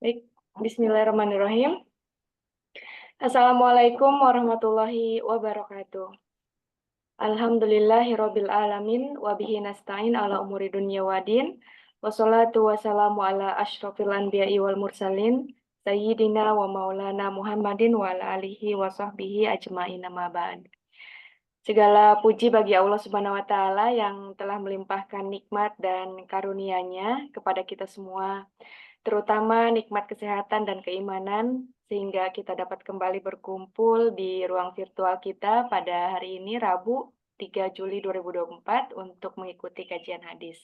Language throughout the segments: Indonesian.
Baik, bismillahirrahmanirrahim. Assalamualaikum warahmatullahi wabarakatuh. Alhamdulillahirabbil alamin wa bihi nasta'in ala umuri dunya waddin. Wassalatu wassalamu ala asyrofil anbiya'i wal mursalin sayyidina wa maulana Muhammadin wa ala alihi wa sahbihi ajmain amma ba'd. Segala puji bagi Allah Subhanahu wa taala yang telah melimpahkan nikmat dan karunia-Nya kepada kita semua, terutama nikmat kesehatan dan keimanan, sehingga kita dapat kembali berkumpul di ruang virtual kita pada hari ini, Rabu, 3 Juli 2024 untuk mengikuti kajian hadis.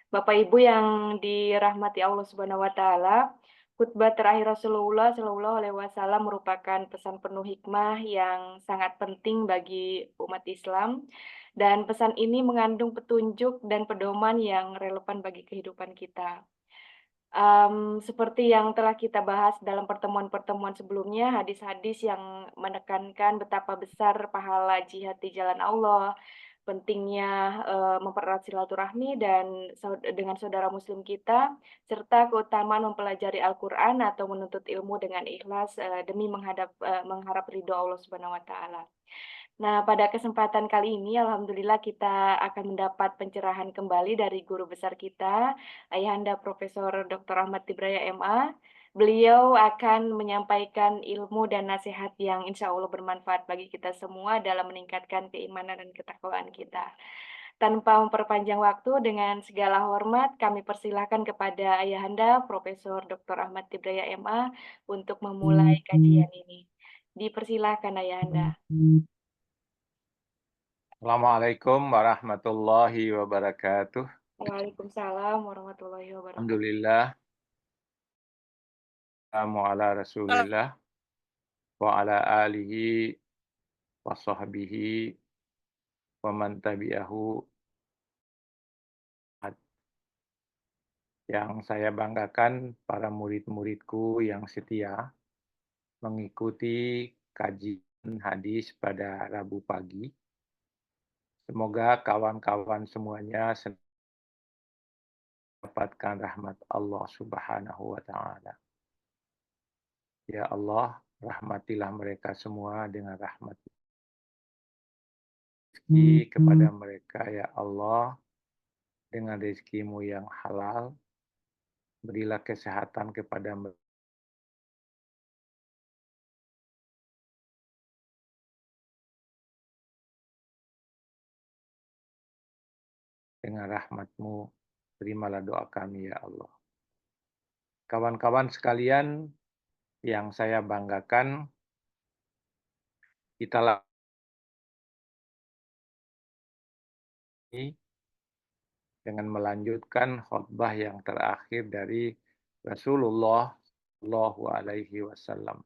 Bapak Ibu yang dirahmati Allah Subhanahu wa taala, khutbah terakhir Rasulullah Shallallahu alaihi wasallam merupakan pesan penuh hikmah yang sangat penting bagi umat Islam, dan pesan ini mengandung petunjuk dan pedoman yang relevan bagi kehidupan kita. Seperti yang telah kita bahas dalam pertemuan-pertemuan sebelumnya, hadis-hadis yang menekankan betapa besar pahala jihad di jalan Allah, pentingnya, mempererat silaturahmi dan dengan saudara muslim kita, serta keutamaan mempelajari Al-Qur'an atau menuntut ilmu dengan ikhlas, demi mengharap ridho Allah Subhanahu wa taala. Nah, pada kesempatan kali ini alhamdulillah kita akan mendapat pencerahan kembali dari guru besar kita, Ayahanda Profesor Dr. Ahmad Tibraya MA. Beliau akan menyampaikan ilmu dan nasihat yang insya Allah bermanfaat bagi kita semua dalam meningkatkan keimanan dan ketakwaan kita. Tanpa memperpanjang waktu, dengan segala hormat kami persilahkan kepada Ayahanda Profesor Dr. Ahmad Tibraya MA untuk memulai kajian ini. Dipersilahkan Ayahanda. Assalamualaikum warahmatullahi wabarakatuh. Waalaikumsalam warahmatullahi wabarakatuh. Alhamdulillah. Assalamu ala rasulillah wa ala alihi wa sahbihi wa man tabi'ahu. Yang saya banggakan para murid-muridku yang setia mengikuti kajian hadis pada Rabu pagi. Semoga kawan-kawan semuanya mendapatkan rahmat Allah Subhanahu wa taala. Ya Allah, rahmatilah mereka semua dengan rahmat rezeki kepada mereka, ya Allah, dengan rezekimu yang halal. Berilah kesehatan kepada mereka dengan rahmat-Mu. Terimalah doa kami, ya Allah. Kawan-kawan sekalian yang saya banggakan, kita lagi dengan melanjutkan khutbah yang terakhir dari Rasulullah Shallallahu Alaihi Wasallam.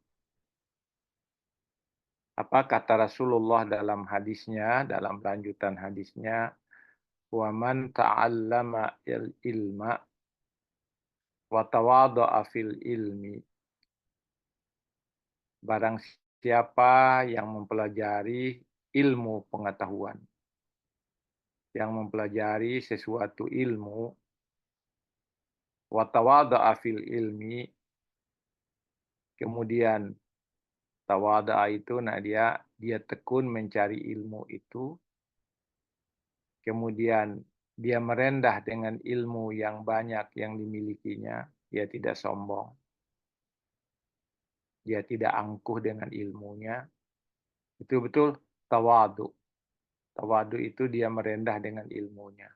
Apa kata Rasulullah dalam hadisnya, dalam lanjutan hadisnya? Wa man ta'allama ilma wa tawadha'a fil ilmi. Barang siapa yang mempelajari ilmu pengetahuan, yang mempelajari sesuatu ilmu, wa tawadha'a fil ilmi, kemudian tawadha'a itu dia tekun mencari ilmu itu, kemudian dia merendah dengan ilmu yang banyak yang dimilikinya, dia tidak sombong, dia tidak angkuh dengan ilmunya, itu betul tawadu. Tawadu itu dia merendah dengan ilmunya.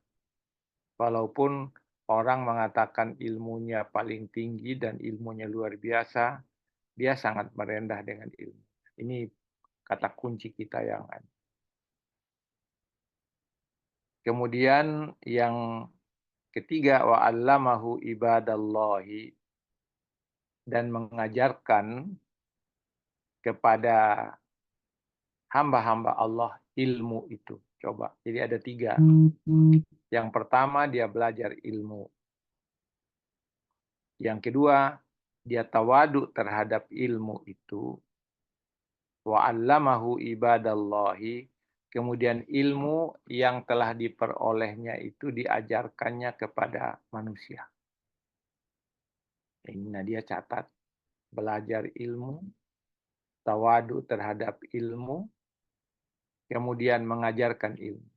Walaupun orang mengatakan ilmunya paling tinggi dan ilmunya luar biasa, dia sangat merendah dengan ilmu. Ini kata kunci kita yang ada. Kemudian yang ketiga, wa'allamahu ibadallahi, dan mengajarkan kepada hamba-hamba Allah ilmu itu. Coba, jadi ada 3. Yang pertama, dia belajar ilmu. Yang kedua, dia tawadu terhadap ilmu itu. Wa'allamahu ibadallahi, kemudian ilmu yang telah diperolehnya itu diajarkannya kepada manusia. Ini Nadia catat, belajar ilmu, tawadu terhadap ilmu, kemudian mengajarkan ilmu.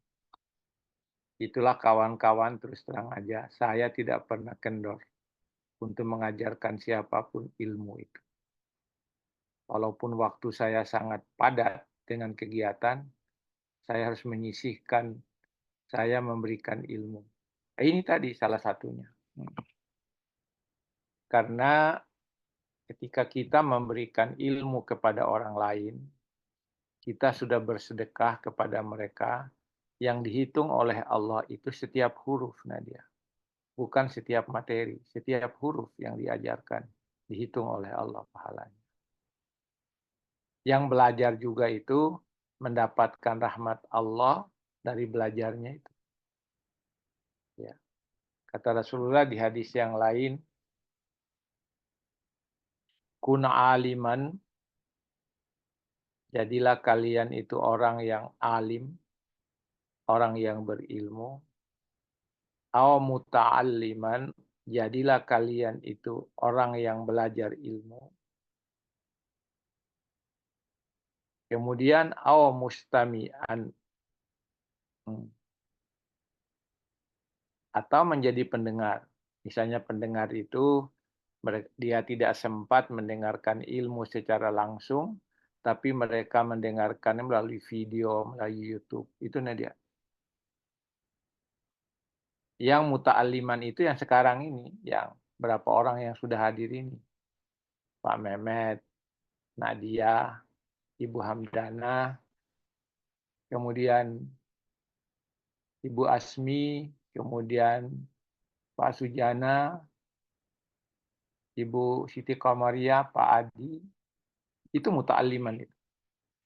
Itulah kawan-kawan, terus terang aja, saya tidak pernah kendor untuk mengajarkan siapapun ilmu itu. Walaupun waktu saya sangat padat dengan kegiatan, saya harus menyisihkan, saya memberikan ilmu. Ini tadi salah satunya. Karena ketika kita memberikan ilmu kepada orang lain, kita sudah bersedekah kepada mereka, yang dihitung oleh Allah itu setiap huruf, Nadia. Bukan setiap materi, setiap huruf yang diajarkan dihitung oleh Allah pahalanya. Yang belajar juga itu mendapatkan rahmat Allah dari belajarnya itu. Ya. Kata Rasulullah di hadis yang lain, kun aliman, jadilah kalian itu orang yang alim, orang yang berilmu. Aw muta'alliman, jadilah kalian itu orang yang belajar ilmu. Kemudian aw mustami'an, atau menjadi pendengar. Misalnya pendengar itu dia tidak sempat mendengarkan ilmu secara langsung, tapi mereka mendengarkan melalui video, melalui YouTube. Itu Nadia. Yang muta'alliman itu yang sekarang ini, yang berapa orang yang sudah hadir ini. Pak Mehmet, Nadia, Ibu Hamdana, kemudian Ibu Asmi, kemudian Pak Sujana, Ibu Siti Qamaria, Pak Adi, itu muta'alliman itu.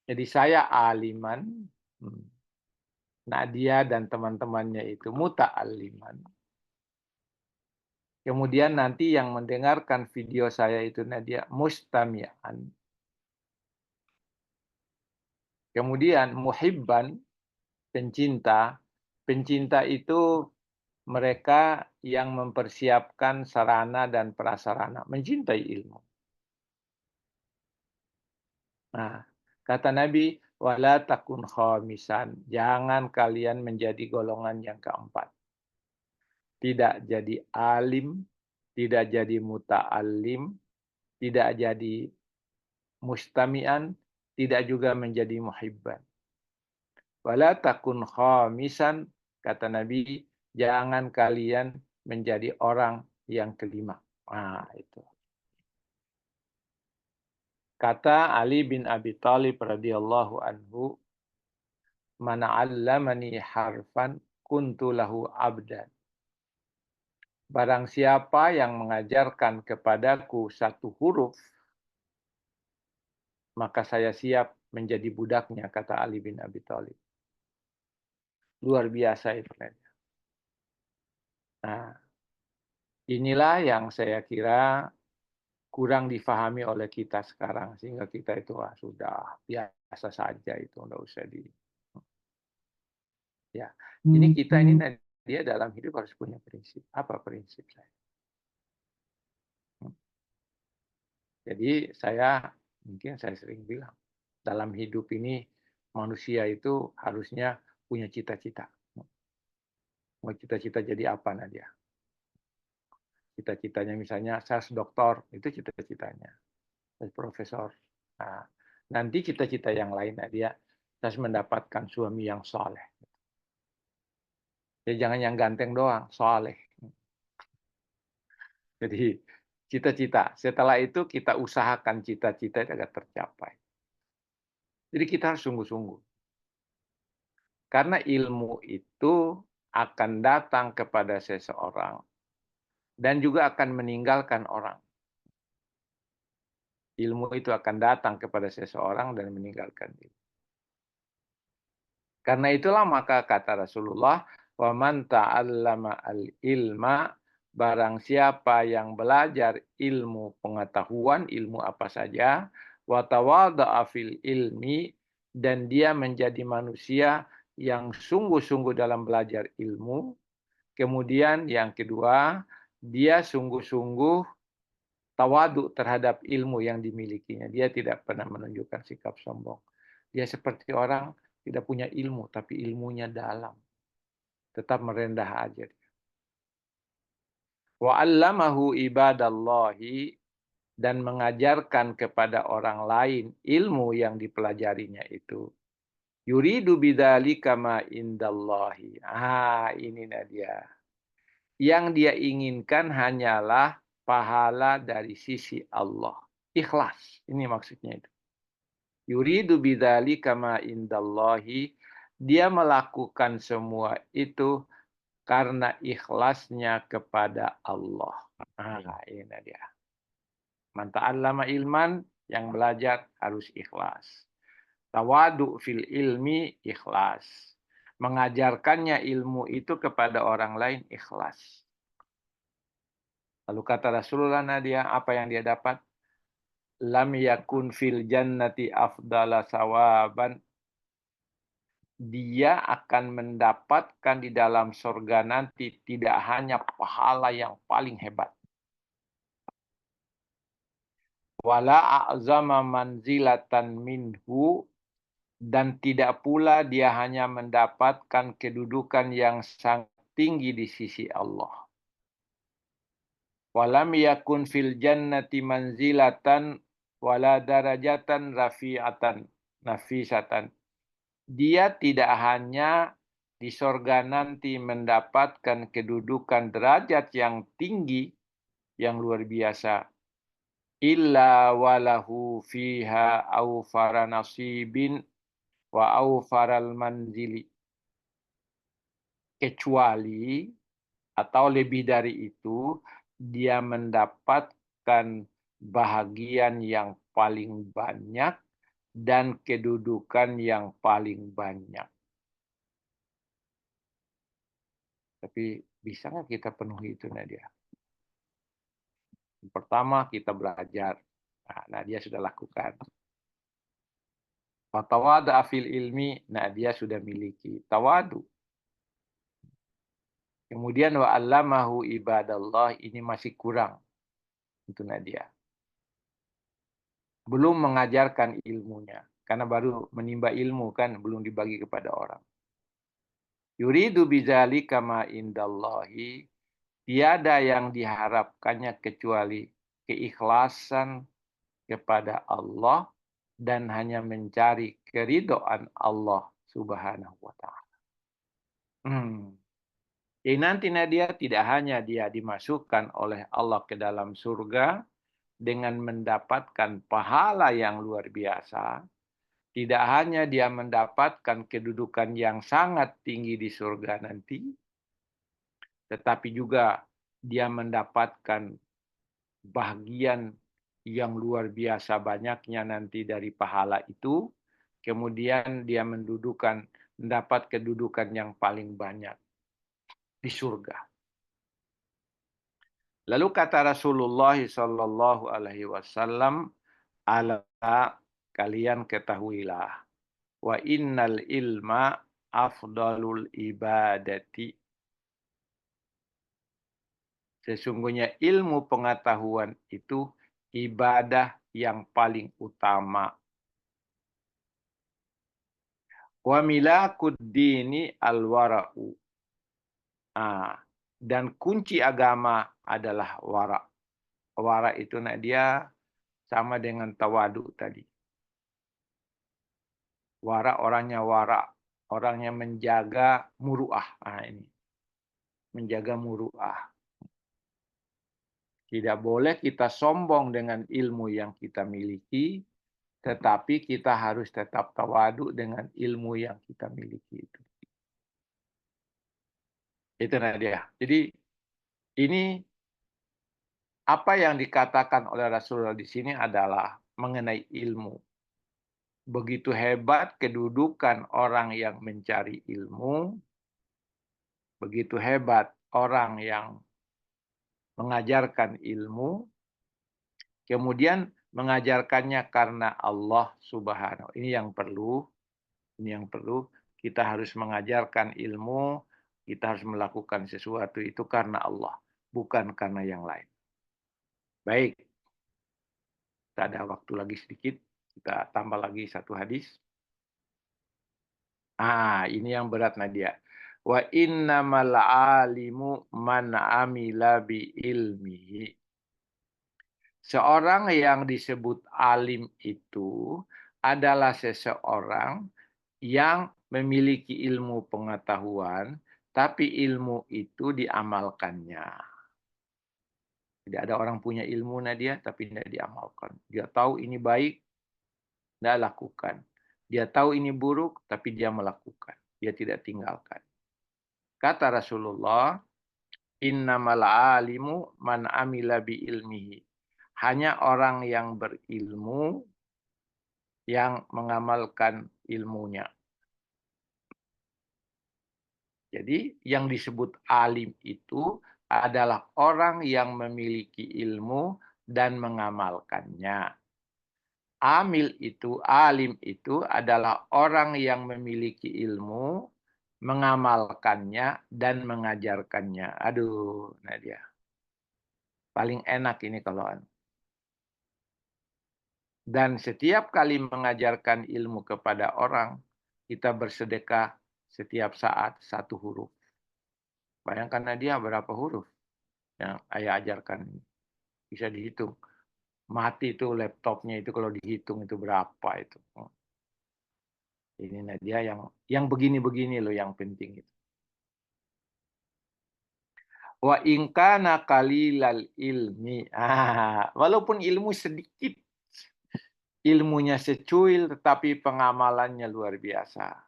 Jadi saya aliman, Nadia dan teman-temannya itu muta'alliman. Kemudian nanti yang mendengarkan video saya itu Nadia mustami'an. Kemudian muhibban, pencinta. Pencinta itu mereka yang mempersiapkan sarana dan prasarana, mencintai ilmu. Nah, kata Nabi, wala takun khamisan, jangan kalian menjadi golongan yang keempat. Tidak jadi alim, tidak jadi muta'allim, tidak jadi mustami'an, tidak juga menjadi muhibban. Wala takun khamisan, kata Nabi, jangan kalian menjadi orang yang kelima. Nah, itu. Kata Ali bin Abi Thalib radhiyallahu anhu, "Man 'allamani harfan kuntu lahu 'abdan." Barang siapa yang mengajarkan kepadaku satu huruf, maka saya siap menjadi budaknya, kata Ali bin Abi Thalib. Luar biasa itu. Nah, inilah yang saya kira kurang difahami oleh kita sekarang, sehingga kita itu sudah biasa saja, itu enggak usah di. Ya, ini kita ini dia dalam hidup harus punya prinsip. Apa prinsip saya? Jadi mungkin saya sering bilang, dalam hidup ini manusia itu harusnya punya cita-cita. Mau cita-cita jadi apa, Nadia? Cita-citanya misalnya saya dokter, itu cita-citanya. Saya profesor. Nah, nanti cita-cita yang lain, Nadia, saya mendapatkan suami yang soleh. Ya jangan yang ganteng doang, soleh. Jadi cita-cita. Setelah itu kita usahakan cita-cita itu agar tercapai. Jadi kita harus sungguh-sungguh. Karena ilmu itu akan datang kepada seseorang dan juga akan meninggalkan orang. Ilmu itu akan datang kepada seseorang dan meninggalkan dia. Karena itulah maka kata Rasulullah, "Wa man ta'allama al-ilma", barang siapa yang belajar ilmu pengetahuan, ilmu apa saja, wa tawadha'a fil ilmi, dan dia menjadi manusia yang sungguh-sungguh dalam belajar ilmu. Kemudian yang kedua, dia sungguh-sungguh tawadu terhadap ilmu yang dimilikinya. Dia tidak pernah menunjukkan sikap sombong. Dia seperti orang tidak punya ilmu, tapi ilmunya dalam. Tetap merendah aja. Wa 'allamahu ibadallahi, dan mengajarkan kepada orang lain ilmu yang dipelajarinya itu. Yuridu bidzalika ma indallahi. Ini dia. Yang dia inginkan hanyalah pahala dari sisi Allah. Ikhlas. Ini maksudnya itu. Yuridu bidzalika ma indallahi. Dia melakukan semua itu karena ikhlasnya kepada Allah. Ini dia. Man ta'allama ilman, yang belajar harus ikhlas. Tawadu fil ilmi, ikhlas. Mengajarkannya ilmu itu kepada orang lain, ikhlas. Lalu kata Rasulullah Nadia, apa yang dia dapat? Lam yakun fil jannati afdala sawaban. Dia akan mendapatkan di dalam surga nanti tidak hanya pahala yang paling hebat. Wala a'zama manzilatan minhu, dan tidak pula dia hanya mendapatkan kedudukan yang sangat tinggi di sisi Allah. Walam yakun fil jannati manzilatan wala darajatan rafi'atan nafisatan. Dia tidak hanya di sorga nanti mendapatkan kedudukan derajat yang tinggi, yang luar biasa. Illa walahu fiha awfara nasibin wa awfaral manzili. Kecuali atau lebih dari itu, dia mendapatkan bahagian yang paling banyak dan kedudukan yang paling banyak. Tapi bisa nggak kita penuhi itu, Nadia? Yang pertama, kita belajar. Nadia sudah lakukan. Tawadu fil ilmi, Nadia sudah miliki. Tawadu. Kemudian wa 'allamahu ibadallah, ini masih kurang untuk Nadia. Belum mengajarkan ilmunya. Karena baru menimba ilmu kan, belum dibagi kepada orang. Yuridu bidzalika ma indallahi. Tiada yang diharapkannya kecuali keikhlasan kepada Allah dan hanya mencari keridhaan Allah Subhanahu wa taala. Jadi nanti Nadia tidak hanya dia dimasukkan oleh Allah ke dalam surga dengan mendapatkan pahala yang luar biasa, tidak hanya dia mendapatkan kedudukan yang sangat tinggi di surga nanti, tetapi juga dia mendapatkan bagian yang luar biasa banyaknya nanti dari pahala itu. Kemudian dia mendapat kedudukan yang paling banyak di surga. Lalu kata Rasulullah sallallahu alaihi wasallam, "Ala, kalian ketahuilah, wa innal ilma afdalul ibadati." Sesungguhnya ilmu pengetahuan itu ibadah yang paling utama. Wa milakud dini al-wara'u. Dan kunci agama adalah wara'. Wara' itu dia sama dengan tawadu tadi. Wara' orangnya wara'. Orangnya menjaga muru'ah. Ini. Menjaga muru'ah. Tidak boleh kita sombong dengan ilmu yang kita miliki, tetapi kita harus tetap tawadu dengan ilmu yang kita miliki itu. Itu dia. Jadi ini apa yang dikatakan oleh Rasulullah di sini adalah mengenai ilmu. Begitu hebat kedudukan orang yang mencari ilmu, begitu hebat orang yang mengajarkan ilmu, kemudian mengajarkannya karena Allah Subhanahu. Ini yang perlu kita harus mengajarkan ilmu, kita harus melakukan sesuatu itu karena Allah, bukan karena yang lain. Baik. Kita ada waktu lagi sedikit, kita tambah lagi satu hadis. Ini yang berat Nadia. Wa innamal alimu man amila bi ilmihi. Seorang yang disebut alim itu adalah seseorang yang memiliki ilmu pengetahuan, tapi ilmu itu diamalkannya. Tidak ada orang punya ilmu Nadia, tapi tidak diamalkan. Dia tahu ini baik, tidak lakukan. Dia tahu ini buruk, tapi dia melakukan. Dia tidak tinggalkan. Kata Rasulullah, innamal alimu man amila bi ilmihi. Hanya orang yang berilmu yang mengamalkan ilmunya. Jadi yang disebut alim itu adalah orang yang memiliki ilmu dan mengamalkannya. Alim itu adalah orang yang memiliki ilmu, mengamalkannya, dan mengajarkannya. Aduh, Nadia. Paling enak ini kalau. Dan setiap kali mengajarkan ilmu kepada orang, kita bersedekah setiap saat satu huruf. Bayangkan Nadia berapa huruf yang ayah ajarkan. Bisa dihitung. Mati itu laptopnya itu kalau dihitung itu berapa itu. Ini Nadia yang begini-begini loh yang penting itu. Wa ingkana kalilal ilmi. Walaupun ilmu sedikit, ilmunya secuil tetapi pengamalannya luar biasa.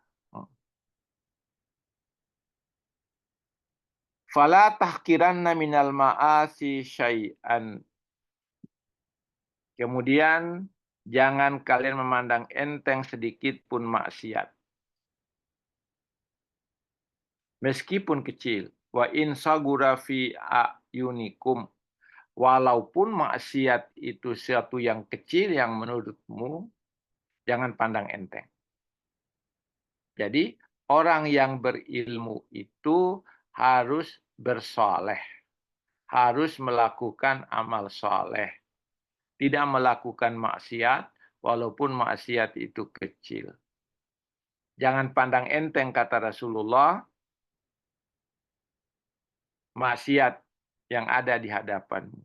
Fala tahkiranna minal ma'asi syai'an. Kemudian jangan kalian memandang enteng sedikit pun maksiat. Meskipun kecil. Wa in sagura fi ayunikum. Walaupun maksiat itu sesuatu yang kecil yang menurutmu, jangan pandang enteng. Jadi orang yang berilmu itu harus bersoleh. Harus melakukan amal soleh. Tidak melakukan maksiat, walaupun maksiat itu kecil. Jangan pandang enteng, kata Rasulullah, maksiat yang ada di hadapanmu.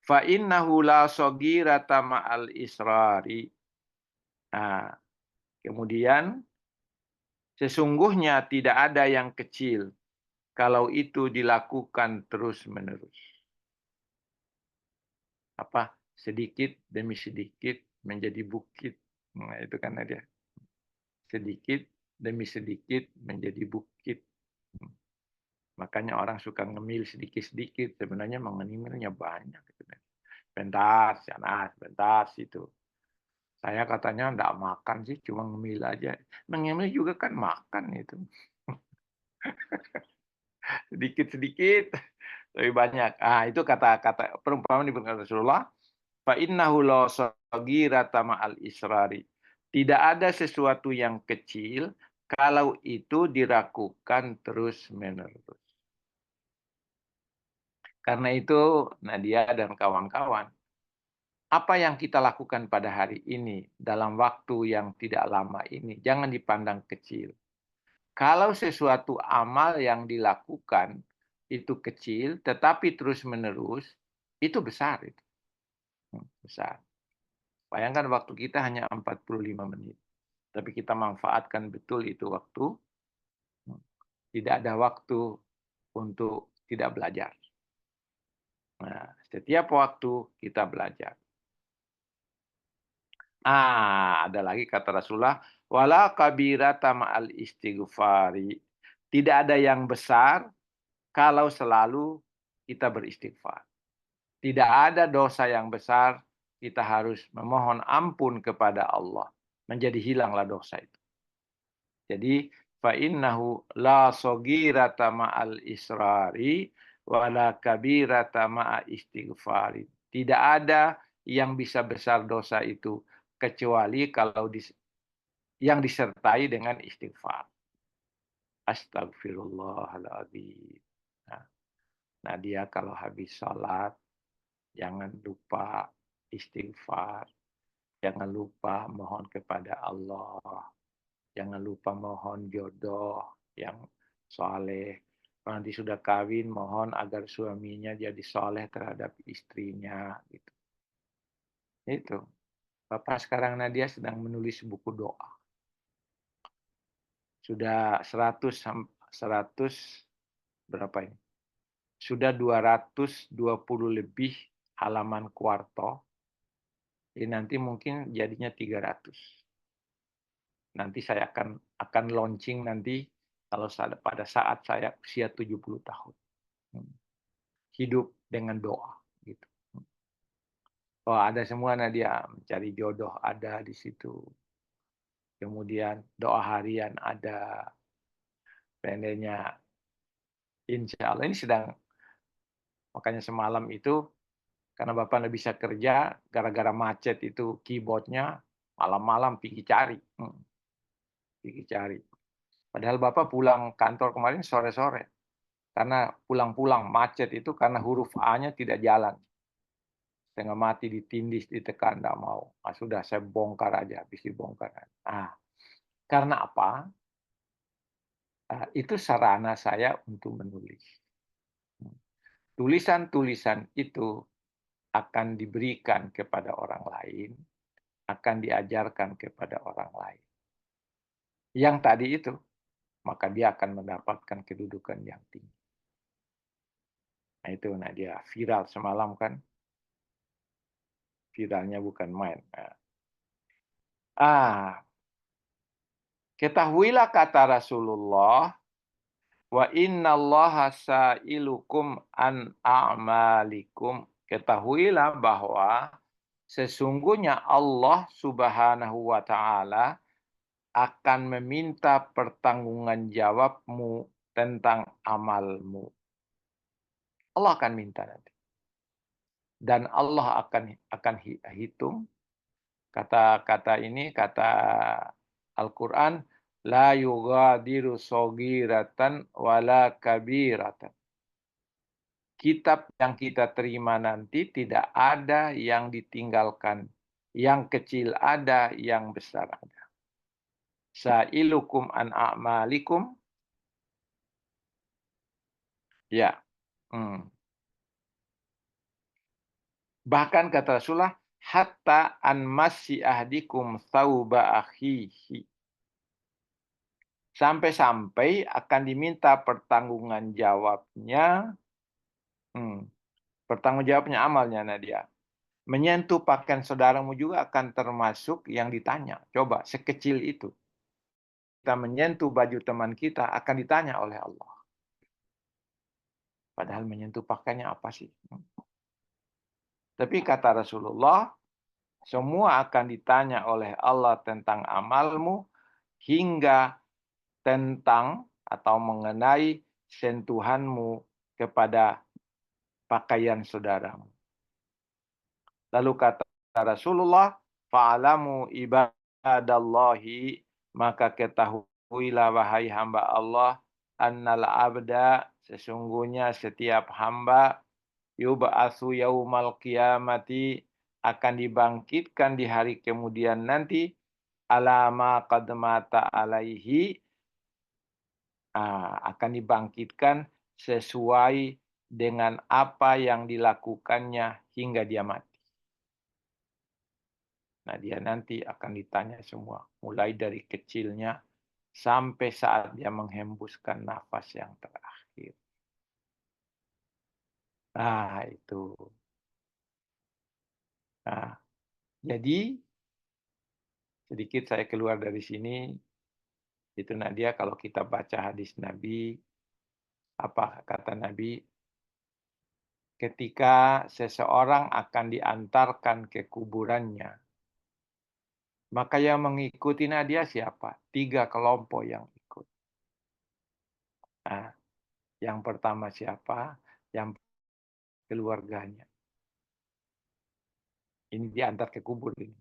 Fa innahu la saghirata ma'al israri. Kemudian sesungguhnya tidak ada yang kecil kalau itu dilakukan terus-menerus. Sedikit demi sedikit menjadi bukit. Nah, itu kan ada. Sedikit demi sedikit menjadi bukit. Makanya orang suka ngemil sedikit-sedikit. Sebenarnya mengemilnya banyak. Bentar, sana, bentar, situ. Saya katanya enggak makan sih, cuma ngemil aja. Mengemil juga kan makan itu. Sedikit-sedikit, lebih banyak. Itu kata-kata perumpamaan diberikan Rasulullah. Fa innahu la saghirata ma'al israri. Tidak ada sesuatu yang kecil kalau itu dilakukan terus-menerus. Karena itu, Nadia dan kawan-kawan, apa yang kita lakukan pada hari ini dalam waktu yang tidak lama ini, jangan dipandang kecil. Kalau sesuatu amal yang dilakukan itu kecil, tetapi terus-menerus, itu besar. Besar. Bayangkan waktu kita hanya 45 menit. Tapi kita manfaatkan betul itu waktu. Tidak ada waktu untuk tidak belajar. Nah, setiap waktu kita belajar. Ada lagi kata Rasulullah, wala kabirata ma'al istighfari. Tidak ada yang besar kalau selalu kita beristighfar. Tidak ada dosa yang besar, kita harus memohon ampun kepada Allah. Menjadi hilanglah dosa itu. Jadi, fa innahu la saghirata ma'al israri wala kabirata ma'a istighfari. Tidak ada yang bisa besar dosa itu kecuali kalau yang disertai dengan istighfar. Astagfirullahaladzim. Nah, dia kalau habis sholat, Jangan lupa istighfar, jangan lupa mohon kepada Allah, jangan lupa mohon jodoh yang soleh. Kalau nanti sudah kawin, mohon agar suaminya jadi soleh terhadap istrinya. Gitu. Itu. Bapak sekarang Nadia sedang menulis buku doa. Sudah 100 berapa ini? Sudah 220 lebih halaman kuarto. Jadi nanti mungkin jadinya 300. Nanti saya akan launching nanti kalau pada saat saya usia 70 tahun. Hidup dengan doa gitu. Oh, ada semua Nadia, mencari jodoh ada di situ. Kemudian doa harian ada. Pendeknya insya Allah ini sedang, makanya semalam itu karena Bapak nggak bisa kerja gara-gara macet itu keyboardnya malam-malam pergi cari. Pergi cari. Padahal Bapak pulang kantor kemarin sore-sore. Karena pulang-pulang macet itu karena huruf A-nya tidak jalan. Setengah mati ditindis, ditekan, enggak mau. Ah, sudah saya bongkar aja, habis dibongkar. Ah, karena apa? Itu sarana saya untuk menulis. Tulisan-tulisan itu akan diberikan kepada orang lain, akan diajarkan kepada orang lain. Yang tadi itu, maka dia akan mendapatkan kedudukan yang tinggi. Nah itu, nah dia viral semalam kan, viralnya bukan main. Ketahuilah kata Rasulullah, wa innallaha sa'ilukum an a'malikum. Ketahuilah bahwa sesungguhnya Allah Subhanahu wa taala akan meminta pertanggungjan jawabmu tentang amalmu. Allah akan minta nanti. Dan Allah akan hitung kata-kata ini, kata Al-Qur'an, la yughadiru shaghiratan wala kabiratan. Kitab yang kita terima nanti tidak ada yang ditinggalkan. Yang kecil ada, yang besar ada. Sa'ilukum an a'malikum. Ya. Bahkan kata Rasulullah, hatta an masyi ahdikum thawba akhihi. Sampai-sampai akan diminta pertanggungjan jawabnya. Pertanggung jawabnya amalnya Nadia. Menyentuh pakaian saudaramu juga akan termasuk yang ditanya. Coba, sekecil itu. Kita menyentuh baju teman kita akan ditanya oleh Allah. Padahal menyentuh pakaiannya apa sih? Tapi kata Rasulullah, semua akan ditanya oleh Allah tentang amalmu hingga tentang atau mengenai sentuhanmu kepada pakaian saudaramu. Lalu kata Rasulullah, fa'alamu ibadallahi, maka ketahuilah wahai hamba Allah, annal abda, sesungguhnya setiap hamba, yub'atsu yaumal qiyamati, akan dibangkitkan di hari kemudian nanti, alama qad mata alaihi, akan dibangkitkan sesuai dengan apa yang dilakukannya hingga dia mati. Nah, dia nanti akan ditanya semua, mulai dari kecilnya sampai saat dia menghembuskan nafas yang terakhir. Nah, itu. Nah, jadi sedikit saya keluar dari sini, itu Nadia kalau kita baca hadis Nabi, apa kata Nabi? Ketika seseorang akan diantarkan ke kuburannya, maka yang mengikuti Nadia siapa? 3 kelompok yang ikut. Nah, yang pertama siapa? Yang keluarganya. Ini diantar ke kubur ini.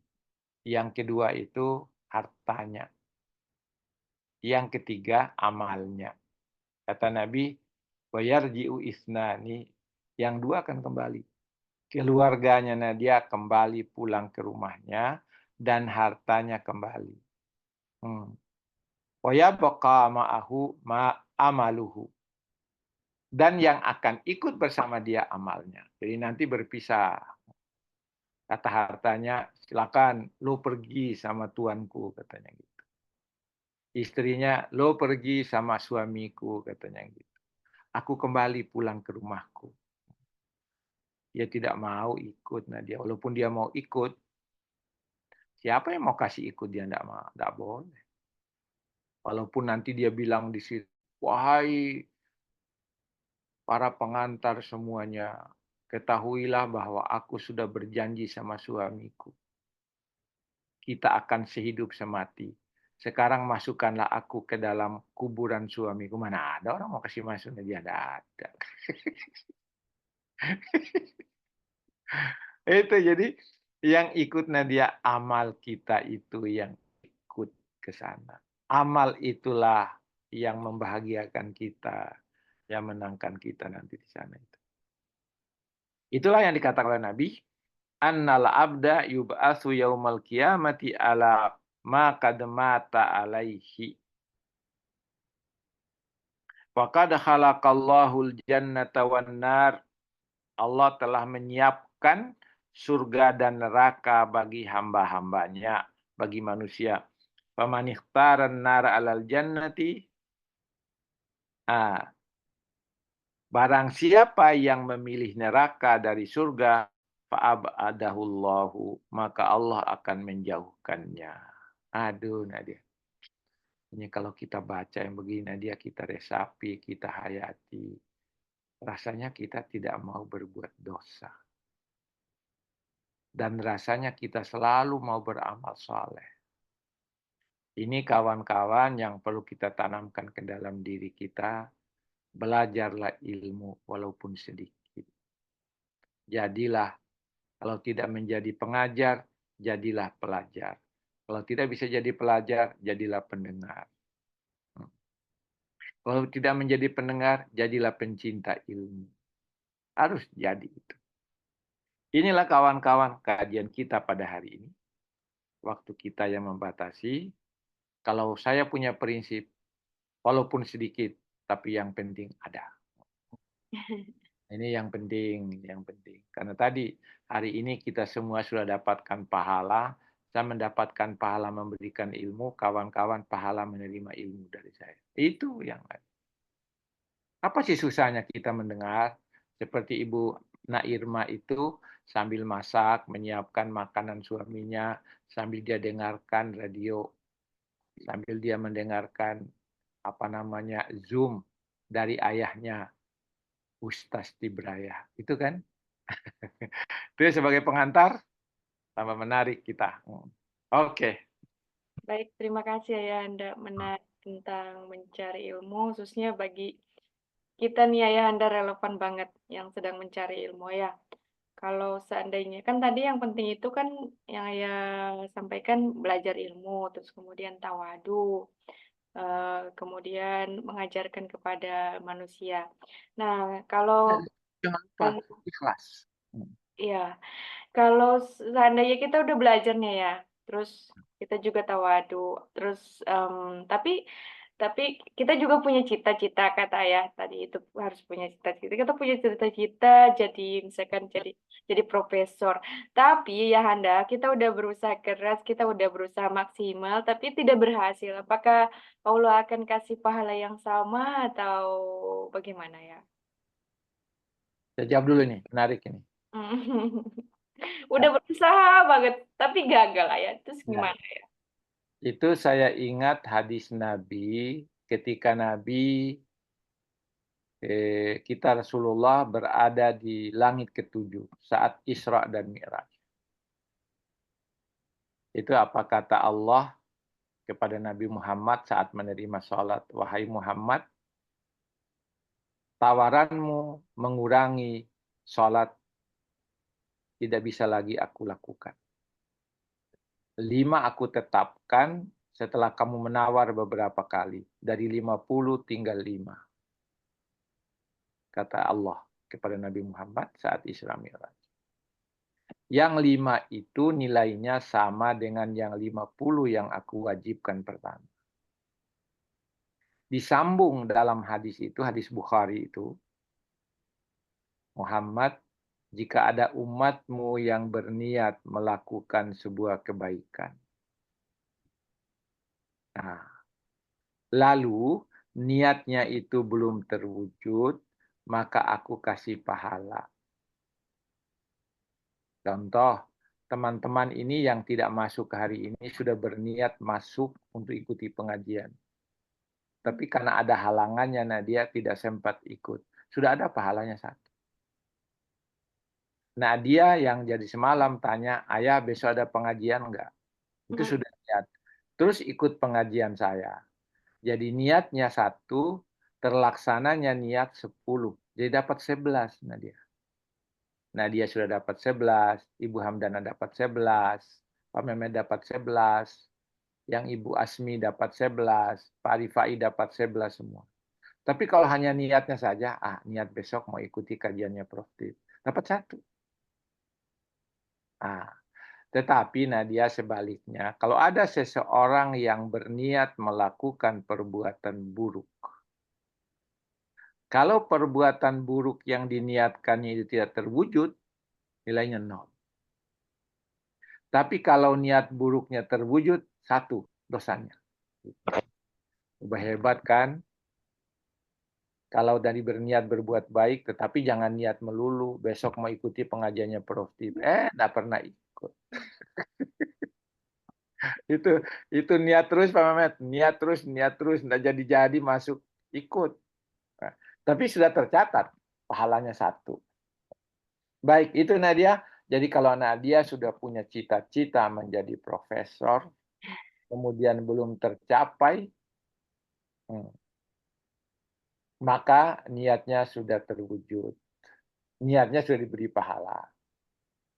Yang kedua itu hartanya. Yang ketiga amalnya. Kata Nabi, bayarji'u isnani, yang 2 akan kembali. keluarganya Nadia kembali pulang ke rumahnya dan hartanya kembali. Wa yabqa ma'ahu ma amaluhu. Dan yang akan ikut bersama dia amalnya. Jadi nanti berpisah. Kata hartanya, silakan lo pergi sama tuanku, katanya gitu. Istrinya, lo pergi sama suamiku, katanya gitu. Aku kembali pulang ke rumahku. Dia tidak mau ikut Nadia. Walaupun dia mau ikut, siapa yang mau kasih ikut dia tidak mau, tidak boleh. Walaupun nanti dia bilang di situ, wahai para pengantar semuanya, ketahuilah bahwa aku sudah berjanji sama suamiku. Kita akan sehidup semati. Sekarang masukkanlah aku ke dalam kuburan suamiku. Mana ada orang mau kasih masuk dia, ada. Itu jadi yang ikut Nadia, amal kita itu yang ikut ke sana. Amal itulah yang membahagiakan kita, yang menangkan kita nanti di sana itu. Itulah yang dikatakan oleh Nabi, annal abda yub'atsu yaumal qiyamati ala ma qad mata alaihi. Faqad khalaqallahul jannata wan nar. Allah telah menyiapkan surga dan neraka bagi hamba-hambanya, bagi manusia. Faman ikhtaran nar alal jannati. Barang siapa yang memilih neraka dari surga, fa'abadahullahu, maka Allah akan menjauhkannya. Aduh, Nadia. Ini kalau kita baca yang begini, Nadia, kita resapi, kita hayati. Rasanya kita tidak mau berbuat dosa. Dan rasanya kita selalu mau beramal soleh. Ini kawan-kawan yang perlu kita tanamkan ke dalam diri kita. Belajarlah ilmu walaupun sedikit. Jadilah, kalau tidak menjadi pengajar, jadilah pelajar. Kalau tidak bisa jadi pelajar, jadilah pendengar. Kalau tidak menjadi pendengar, jadilah pencinta ilmu. Harus jadi itu. Inilah kawan-kawan kajian kita pada hari ini. Waktu kita yang membatasi. Kalau saya punya prinsip, walaupun sedikit, tapi yang penting ada. Ini yang penting, yang penting. Karena tadi, hari ini kita semua sudah dapatkan pahala. Saya mendapatkan pahala memberikan ilmu, kawan-kawan pahala menerima ilmu dari saya. Itu yang ada. Apa sih susahnya kita mendengar? Seperti Ibu Nairma itu sambil masak, menyiapkan makanan suaminya, sambil dia dengarkan radio, sambil dia mendengarkan Zoom dari ayahnya, Ustaz Tibraya. Itu kan? Itu sebagai pengantar, tambah menarik kita. Oke. Baik, terima kasih ya Anda menarik tentang mencari ilmu, khususnya bagi kita nih Ayah Anda relevan banget yang sedang mencari ilmu ya. Kalau seandainya kan tadi yang penting itu kan yang Ayah sampaikan belajar ilmu, terus kemudian tawadu, kemudian mengajarkan kepada manusia. Nah, kalau Jangan lupa kalau ikhlas. iya. Kalau seandainya kita udah belajar nih ya, terus kita juga tawadu, terus, tapi kita juga punya cita-cita kata Ayah tadi itu harus punya cita-cita. Kita punya cita-cita jadi misalkan jadi profesor. Tapi ya Anda, kita udah berusaha keras, kita udah berusaha maksimal, tapi tidak berhasil. Apakah Allah akan kasih pahala yang sama atau bagaimana ya? Saya jawab dulu nih, menarik ini. Udah berusaha banget, tapi gagal ya, terus Ya, gimana ya? itu saya ingat hadis Nabi ketika Nabi kita Rasulullah berada di langit ketujuh saat Isra dan Mi'raj. Itu apa kata Allah kepada Nabi Muhammad saat menerima sholat. Wahai Muhammad, tawaranmu mengurangi sholat tidak bisa lagi aku lakukan. 5 aku tetapkan setelah kamu menawar beberapa kali. Dari 50 tinggal 5. Kata Allah kepada Nabi Muhammad saat Isra Mi'raj. Yang 5 itu nilainya sama dengan yang 50 yang aku wajibkan pertama. Disambung dalam hadis itu, hadis Bukhari itu, Muhammad, jika ada umatmu yang berniat melakukan sebuah kebaikan. Nah, lalu niatnya itu belum terwujud, maka aku kasih pahala. Contoh, teman-teman ini yang tidak masuk hari ini sudah berniat masuk untuk ikuti pengajian. Tapi karena ada halangannya, nah dia tidak sempat ikut. Sudah ada pahalanya satu. Nah dia yang jadi semalam tanya, ayah besok ada pengajian enggak? Itu sudah niat. Terus ikut pengajian saya. Jadi niatnya satu, terlaksananya niat 10. Jadi dapat 11 Nadia. Nah dia sudah dapat 11, Ibu Hamdana dapat 11, Pak Mehmet dapat 11, yang Ibu Asmi dapat 11, Pak Rifai dapat 11 semua. Tapi kalau hanya niatnya saja, niat besok mau ikuti kajiannya Prof. Tip. Dapat satu. Nah, tetapi Nadia sebaliknya, kalau ada seseorang yang berniat melakukan perbuatan buruk, kalau perbuatan buruk yang diniatkannya itu tidak terwujud, nilainya 0. Tapi kalau niat buruknya terwujud, 1 dosanya. Ubah hebat kan? Kalau dari berniat berbuat baik, tetapi jangan niat melulu. Besok mau ikuti pengajiannya Prof. Tip. Nggak pernah ikut. itu itu niat terus Pak Mehmet. Niat terus. Nggak jadi-jadi masuk. Ikut. Nah, tapi sudah tercatat. Pahalanya 1. Baik, itu Nadia. Jadi kalau Nadia sudah punya cita-cita menjadi profesor, kemudian belum tercapai, maka niatnya sudah terwujud. Niatnya sudah diberi pahala.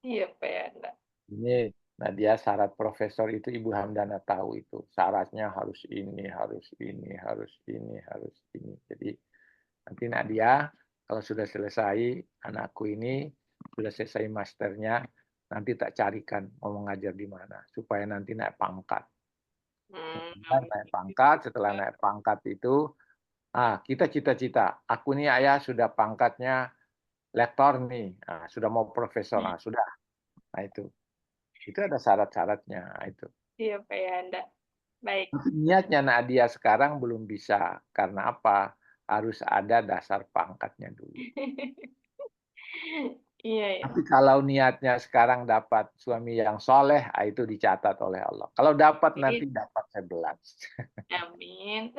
Iya, Pak Yanda. Ini Nadia syarat profesor itu Ibu Hamdana tahu itu. Syaratnya harus ini, harus ini, harus ini, harus ini. Jadi nanti Nadia kalau sudah selesai, anakku ini sudah selesai masternya, nanti tak carikan mau mengajar di mana supaya nanti naik pangkat. Naik pangkat, setelah naik pangkat itu, kita cita-cita. Aku nih ayah sudah pangkatnya lektor nih, sudah mau profesor, sudah. Nah itu ada syarat-syaratnya itu. Iya, Pak Yanda. Baik. Niatnya Nadia sekarang belum bisa. Karena apa? Harus ada dasar pangkatnya dulu. Iya, ya. Tapi kalau niatnya sekarang dapat suami yang soleh, itu dicatat oleh Allah. Kalau dapat nanti dapat 11. Amin.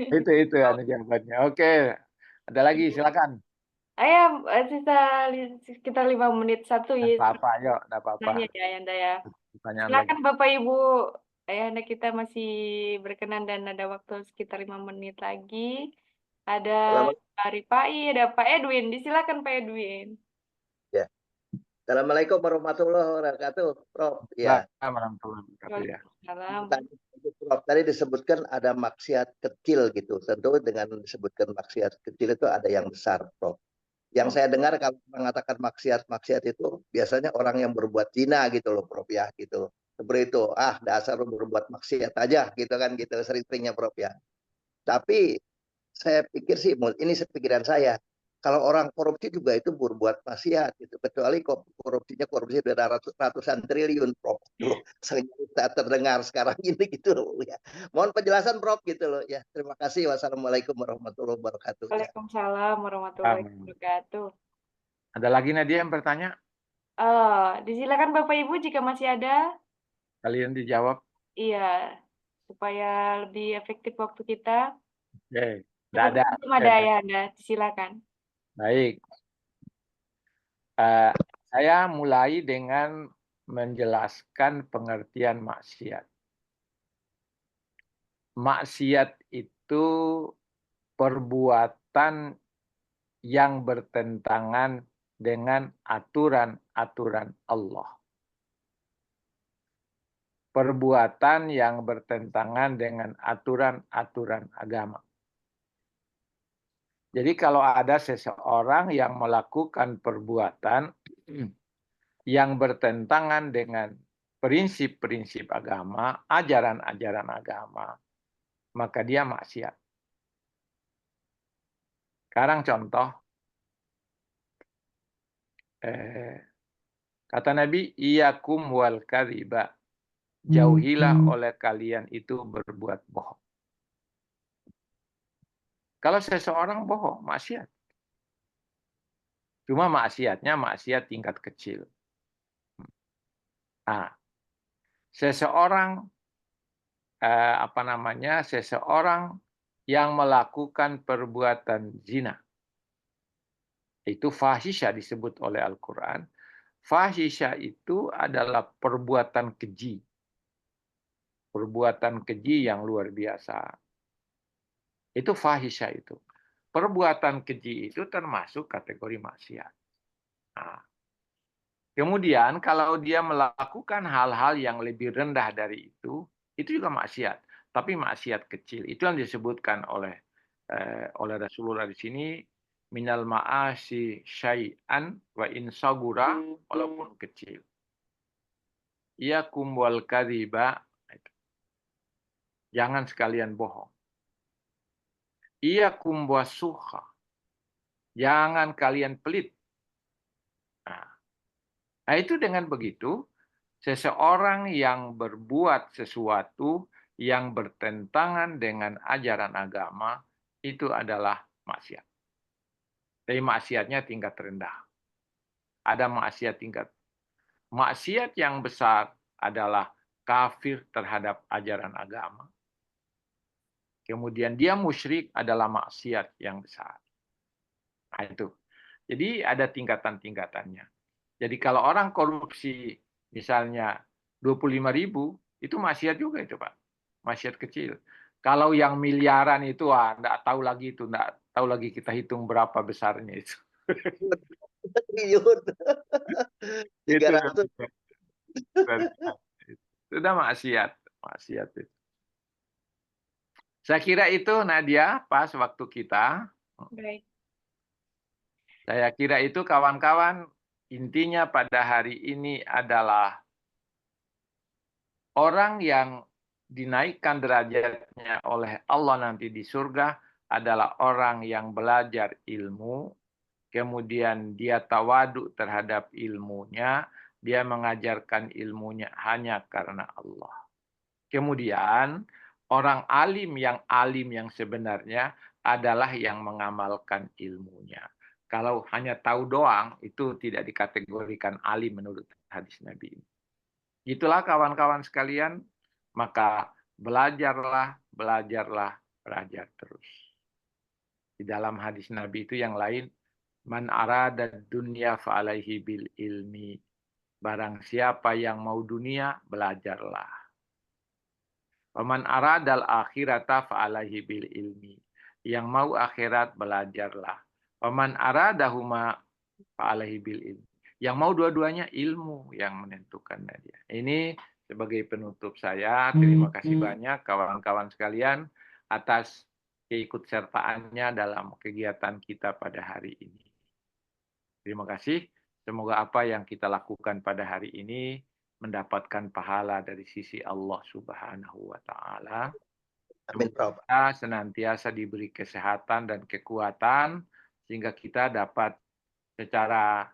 Itu jawabannya. Oke, ada lagi silakan. Ayah, sisa sekitar 5 menit satu Tidak ya. apa-apa, yuk, tidak apa-apa. Nanya ya, Yanda ya. Pertanyaan lagi. Silakan Bapak Ibu. Ayahanda kita masih berkenan dan ada waktu sekitar 5 menit lagi. Ada Pak Rifai, ada Pak Edwin. Disilakan Pak Edwin. Ya. Assalamualaikum warahmatullahi wabarakatuh, Prof. Ya. Warahmatullahi wabarakatuh ya. Prof, tadi disebutkan ada maksiat kecil gitu. Tentu dengan disebutkan maksiat kecil itu ada yang besar, Prof. Yang saya dengar kalau mengatakan maksiat itu biasanya orang yang berbuat zina gitu loh, Prof ya, gitu. Seperti itu. Dasar lu berbuat maksiat aja gitu kan gitu sering-seringnya, Prof ya. Tapi saya pikir sih, ini pikiran saya. Kalau orang korupsi juga itu berbuat maksiat gitu. Kecuali korupsinya korupsi dari ratusan triliun, Prof. Tuh, tak terdengar sekarang ini gitu loh ya. Mohon penjelasan, Prof gitu loh ya. Terima kasih. Wassalamualaikum warahmatullahi wabarakatuh. Ya. Waalaikumsalam warahmatullahi wabarakatuh. Ada lagi Nadia yang bertanya? Disilakan Bapak Ibu jika masih ada. Kalian dijawab. Iya, supaya lebih efektif waktu kita. Oke, tidak ada. Belum ada ya Anda, silakan. Baik. Saya mulai dengan menjelaskan pengertian maksiat. Maksiat itu perbuatan yang bertentangan dengan aturan-aturan Allah. Perbuatan yang bertentangan dengan aturan-aturan agama. Jadi kalau ada seseorang yang melakukan perbuatan yang bertentangan dengan prinsip-prinsip agama, ajaran-ajaran agama, maka dia maksiat. Sekarang contoh, kata Nabi, iyakum wal kadhiba, jauhilah oleh kalian itu berbuat bohong. Kalau seseorang bohong, maksiat. Cuma maksiatnya maksiat tingkat kecil. Nah, seseorang seseorang yang melakukan perbuatan zina, itu fahisya disebut oleh Al-Quran. Fahisya itu adalah perbuatan keji. Perbuatan keji yang luar biasa. Itu fahisya itu. Perbuatan keji itu termasuk kategori maksiat. Nah, kemudian kalau dia melakukan hal-hal yang lebih rendah dari itu juga maksiat. Tapi maksiat kecil. Itu yang disebutkan oleh Rasulullah di sini, minal ma'asi syai'an wa in sagura, walaupun kecil. Iyakum wal kadhiba, jangan sekalian bohong. Iyakum wasuha, jangan kalian pelit. Nah, itu dengan begitu, seseorang yang berbuat sesuatu yang bertentangan dengan ajaran agama, itu adalah maksiat. Tapi maksiatnya tingkat rendah. Ada maksiat tingkat. Maksiat yang besar adalah kafir terhadap ajaran agama. Kemudian dia musyrik adalah maksiat yang besar. Nah, itu. Jadi ada tingkatan-tingkatannya. Jadi kalau orang korupsi misalnya 25.000, itu maksiat juga itu, Pak. Maksiat kecil. Kalau yang miliaran itu, enggak tahu lagi itu, enggak tahu lagi kita hitung berapa besarnya itu. Triliun. 300. Sudah maksiat itu. Saya kira itu, Nadia, pas waktu kita. Baik. Saya kira itu, kawan-kawan, intinya pada hari ini adalah orang yang dinaikkan derajatnya oleh Allah nanti di surga adalah orang yang belajar ilmu, kemudian dia tawadu terhadap ilmunya, dia mengajarkan ilmunya hanya karena Allah. Kemudian orang alim yang sebenarnya adalah yang mengamalkan ilmunya. Kalau hanya tahu doang, itu tidak dikategorikan alim menurut hadis Nabi ini. Itulah kawan-kawan sekalian, maka belajar terus. Di dalam hadis Nabi itu yang lain, man arada dunya fa'alaihi bil ilmi. Barang siapa yang mau dunia, belajarlah. Waman aradal akhirata fa'alaihi bil ilmi. Yang mau akhirat, belajarlah. Waman aradahuma fa'alaihi bil ilmi. Yang mau dua-duanya, ilmu yang menentukan dia. Ini sebagai penutup saya. Terima kasih banyak kawan-kawan sekalian atas keikutsertaannya dalam kegiatan kita pada hari ini. Terima kasih. Semoga apa yang kita lakukan pada hari ini mendapatkan pahala dari sisi Allah Subhanahu wa Ta'ala. Amin, Prof. Kita senantiasa diberi kesehatan dan kekuatan sehingga kita dapat secara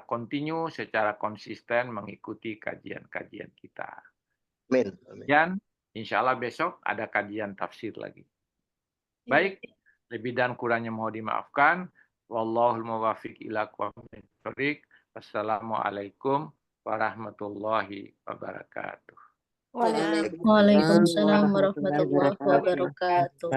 kontinu, secara konsisten mengikuti kajian-kajian kita. Amin. Dan insya Allah besok ada kajian tafsir lagi. Baik, lebih dan kurangnya mohon dimaafkan. Wallahul muwaffiq ila aqwamit thoriq. Wassalamualaikum warahmatullahi wabarakatuh. Waalaikumsalam warahmatullahi wabarakatuh.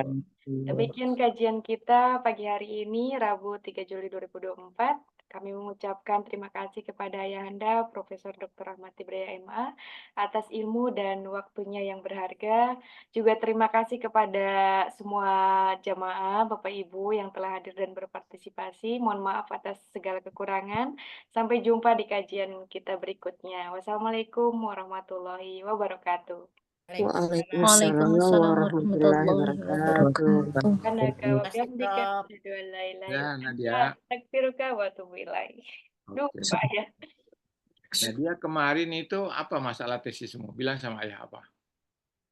Demikian kajian kita pagi hari ini, Rabu 3 Juli 2024. Kami mengucapkan terima kasih kepada Ayahanda Profesor Dr. Ahmad Ibraya MA atas ilmu dan waktunya yang berharga. Juga terima kasih kepada semua jamaah, Bapak Ibu yang telah hadir dan berpartisipasi. Mohon maaf atas segala kekurangan. Sampai jumpa di kajian kita berikutnya. Wassalamualaikum warahmatullahi wabarakatuh. Waalaikumsalam warahmatullahi wabarakatuh. Kanaka wa bihamdika asyhadu an la ilaha illa anta astaghfiruka wa atubu ilaik. Duh, Pak ya. Nah, dia kemarin itu apa masalah tesismu? Bilang sama ayah apa?